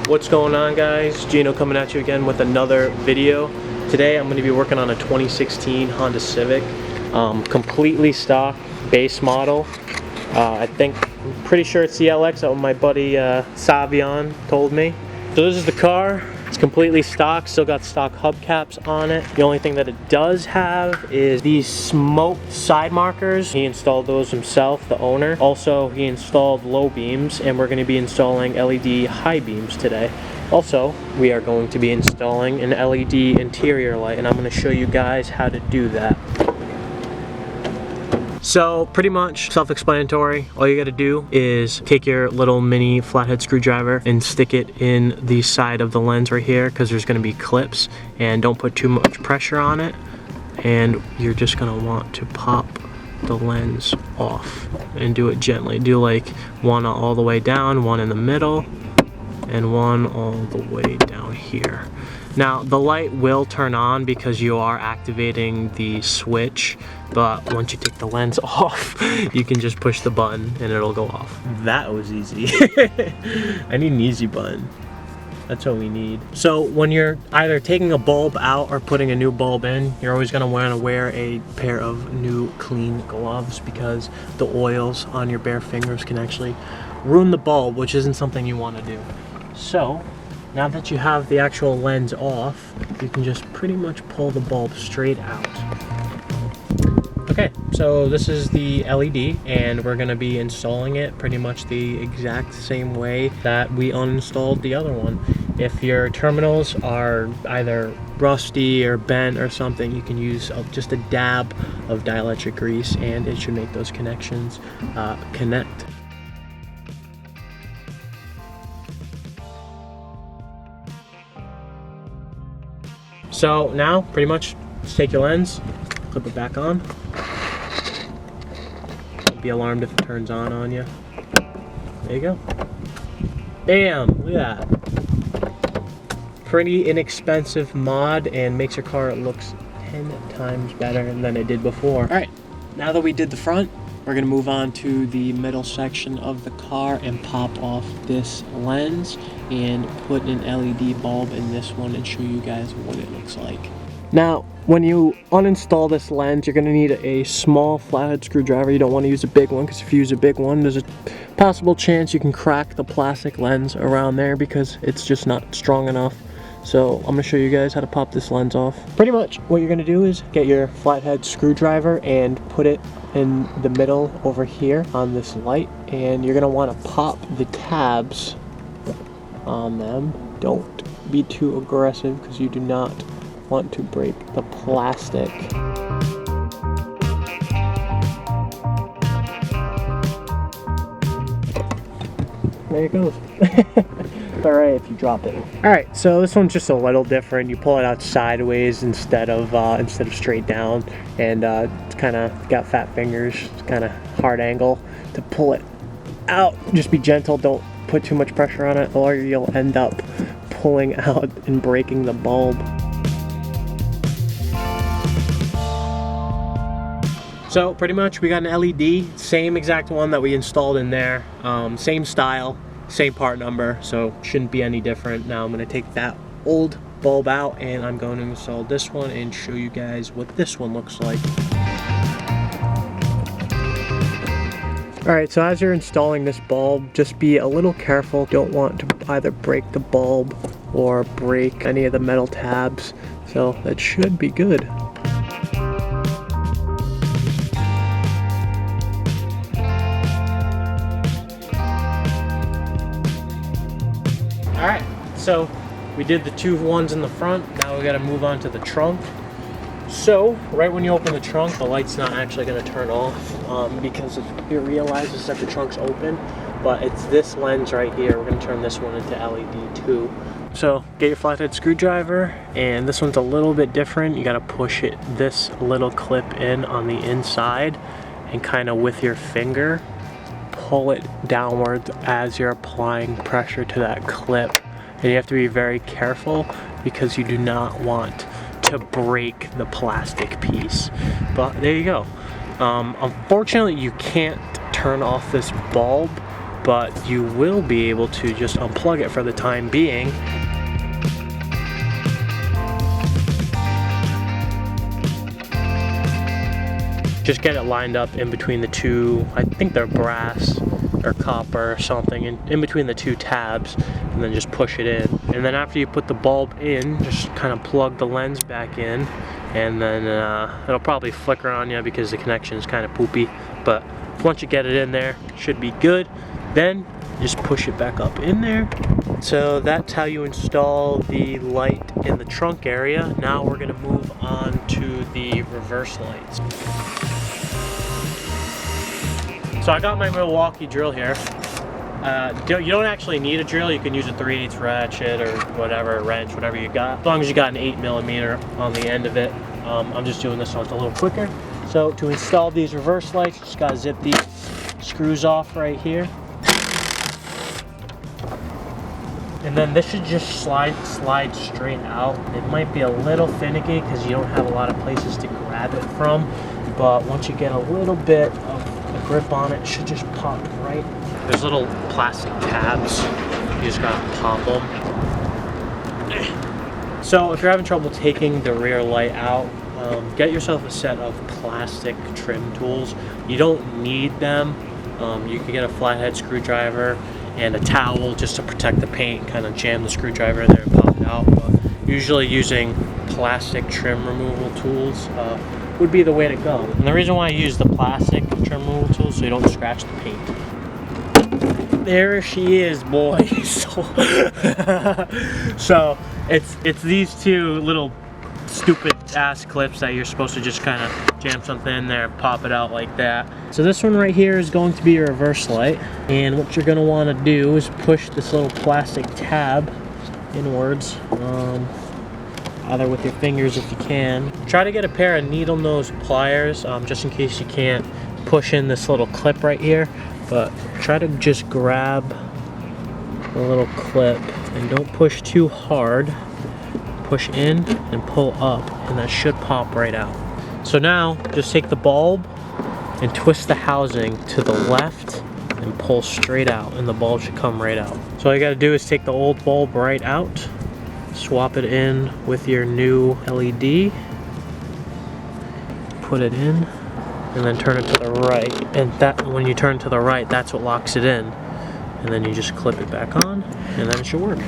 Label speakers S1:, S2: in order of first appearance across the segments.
S1: What's going on, guys? Gino coming at you again with another video. Today I'm going to be working on a 2016 Honda Civic, completely stock base model. I'm pretty sure it's the LX that my buddy Savion told me. So this is the car. It's completely stock, still got stock hubcaps on it. The only thing that it does have is these smoked side markers. He installed those himself, the owner. Also, he installed low beams, and we're going to be installing LED high beams today. Also, we are going to be installing an LED interior light, and I'm going to show you guys how to do that. So pretty much self-explanatory. All you got to do is take your little mini flathead screwdriver and stick it in the side of the lens right here, because there's going to be clips, and don't put too much pressure on it. And you're just going to want to pop the lens off and do it gently. Do like one all the way down, one in the middle, and one all the way down here. Now the light will turn on because you are activating the switch, but once you take the lens off, you can just push the button and it'll go off. That was easy. I need an easy button. That's what we need. So when you're either taking a bulb out or putting a new bulb in, you're always gonna want to wear a pair of new clean gloves, because the oils on your bare fingers can actually ruin the bulb, which isn't something you want to do. So now that you have the actual lens off, you can just pretty much pull the bulb straight out. Okay, so this is the LED, and we're going to be installing it pretty much the exact same way that we uninstalled the other one. If your terminals are either rusty or bent or something, you can use just a dab of dielectric grease, and it should make those connections connect. So now, pretty much, just take your lens, clip it back on. Don't be alarmed if it turns on you. There you go. Bam! Look at that. Pretty inexpensive mod, and makes your car look 10 times better than it did before. Alright, now that we did the front, we're going to move on to the middle section of the car and pop off this lens and put an LED bulb in this one and show you guys what it looks like. Now, when you uninstall this lens, you're going to need a small flathead screwdriver. You don't want to use a big one, because if you use a big one, there's a possible chance you can crack the plastic lens around there because it's just not strong enough. So I'm going to show you guys how to pop this lens off. Pretty much what you're going to do is get your flathead screwdriver and put it in the middle over here on this light, and you're going to want to pop the tabs on them. Don't be too aggressive, because you do not want to break the plastic. There it goes. Alright if you drop it. Alright, so this one's just a little different. You pull it out sideways instead of straight down, and it's kind of got fat fingers. It's kind of hard angle to pull it out. Just be gentle, don't put too much pressure on it, or you'll end up pulling out and breaking the bulb. So pretty much we got an LED, same exact one that we installed in there, same style, same part number, so shouldn't be any different. Now I'm going to take that old bulb out, and I'm going to install this one and show you guys what this one looks like. Alright, so as you're installing this bulb, just be a little careful. Don't want to either break the bulb or break any of the metal tabs, so that should be good. Alright, so we did the two ones in the front. Now we got to move on to the trunk. So right when you open the trunk, the light's not actually going to turn off because it realizes that the trunk's open, but it's this lens right here. We're going to turn this one into LED too. So get your flathead screwdriver, and this one's a little bit different. You got to push it, this little clip in on the inside, and kind of with your finger pull it downwards as you're applying pressure to that clip. And you have to be very careful, because you do not want to break the plastic piece. But there you go. Unfortunately, you can't turn off this bulb, but you will be able to just unplug it for the time being. Just get it lined up in between the two, I think they're brass or copper or something, in between the two tabs, and then just push it in. And then after you put the bulb in, just kind of plug the lens back in, and then it'll probably flicker on you because the connection is kind of poopy, but once you get it in there, it should be good. Then just push it back up in there. So that's how you install the light in the trunk area. Now we're gonna move on to the reverse lights. So I got my Milwaukee drill here. You don't actually need a drill. You can use a 3/8 ratchet or whatever, wrench, whatever you got. As long as you got an 8mm on the end of it. I'm just doing this so it's a little quicker. So to install these reverse lights, you just gotta zip these screws off right here. And then this should just slide straight out. It might be a little finicky because you don't have a lot of places to grab it from. But once you get a little bit of a grip on it, it should just pop right. There's little plastic tabs. You just gotta pop them. So if you're having trouble taking the rear light out, get yourself a set of plastic trim tools. You don't need them. You can get a flathead screwdriver and a towel just to protect the paint, kind of jam the screwdriver in there and pop it out. But usually using plastic trim removal tools would be the way to go. And the reason why I use the plastic trim removal tools so you don't scratch the paint. There she is, boys. So it's these two little stupid ass clips that you're supposed to just kind of jam something in there, pop it out like that. So this one right here is going to be a reverse light, and what you're going to want to do is push this little plastic tab inwards, either with your fingers if you can. Try to get a pair of needle nose pliers, just in case you can't push in this little clip right here, but try to just grab the little clip and don't push too hard. Push in and pull up, and that should pop right out. So now just take the bulb and twist the housing to the left and pull straight out, and the bulb should come right out. So all you gotta do is take the old bulb right out, swap it in with your new LED, put it in, and then turn it to the right. And that, when you turn to the right, that's what locks it in. And then you just clip it back on, and then it should work.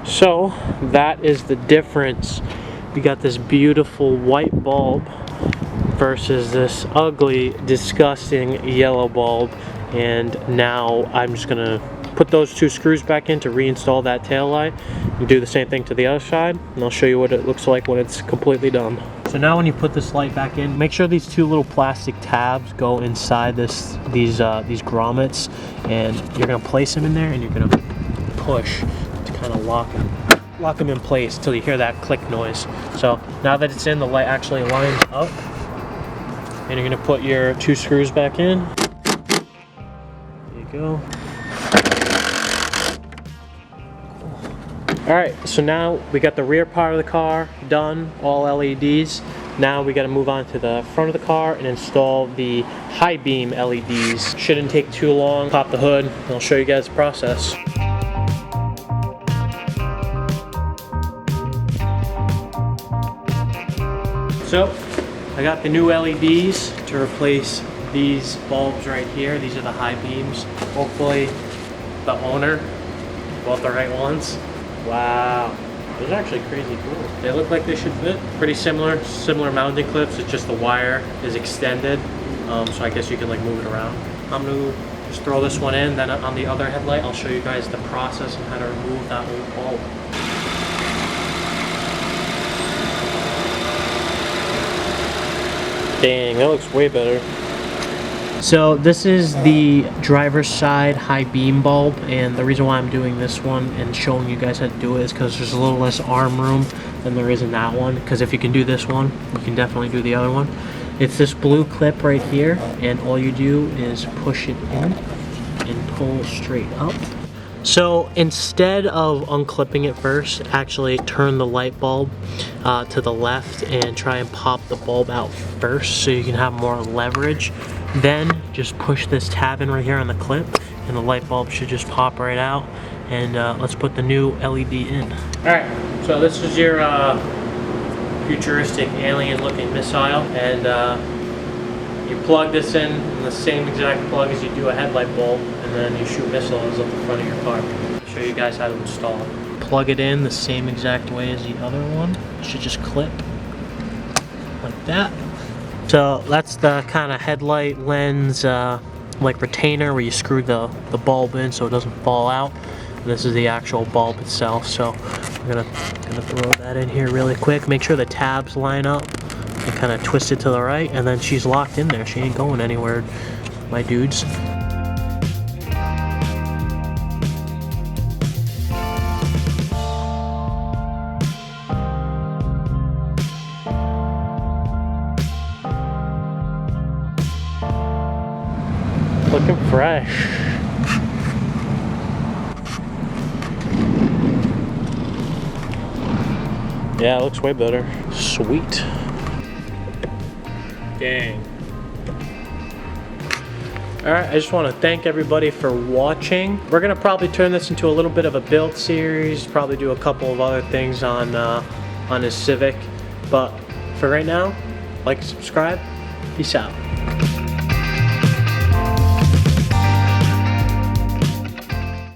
S1: So that is the difference. We got this beautiful white bulb versus this ugly, disgusting yellow bulb. And now I'm just gonna put those two screws back in to reinstall that tail light and do the same thing to the other side, and I'll show you what it looks like when it's completely done. So now when you put this light back in, make sure these two little plastic tabs go inside these grommets, and you're gonna place them in there, and you're gonna push to kind of lock them in place till you hear that click noise. So now that it's in, the light actually lines up, and you're gonna put your two screws back in. There you go. Alright, so now we got the rear part of the car done, all LEDs. Now we got to move on to the front of the car and install the high beam LEDs. Shouldn't take too long. Pop the hood and I'll show you guys the process. So I got the new LEDs to replace these bulbs right here. These are the high beams. Hopefully the owner bought the right ones. Wow, those are actually crazy cool. They look like they should fit. Pretty similar mounting clips. It's just the wire is extended, so I guess you can like move it around. I'm gonna just throw this one in. Then on the other headlight, I'll show you guys the process on how to remove that old bulb. Dang, that looks way better. So this is the driver's side high beam bulb, and the reason why I'm doing this one and showing you guys how to do it is because there's a little less arm room than there is in that one. Because if you can do this one, you can definitely do the other one. It's this blue clip right here, and all you do is push it in and pull straight up. So instead of unclipping it first, actually turn the light bulb to the left and try and pop the bulb out first so you can have more leverage Then just push this tab in right here on the clip and the light bulb should just pop right out. And let's put the new LED in. Alright, so this is your futuristic alien looking missile, and you plug this in the same exact plug as you do a headlight bulb, and then you shoot missiles up the front of your car. I'll show you guys how to install it. Plug it in the same exact way as the other one. It should just clip like that. So that's the kind of headlight lens like retainer where you screw the bulb in so it doesn't fall out. And this is the actual bulb itself. So we're gonna throw that in here really quick. Make sure the tabs line up and kind of twist it to the right, and then she's locked in there. She ain't going anywhere, my dudes. Looking fresh. Yeah, it looks way better. Sweet. Dang. Alright, I just want to thank everybody for watching. We're going to probably turn this into a little bit of a build series, probably do a couple of other things on this Civic. But for right now, like and subscribe. Peace out.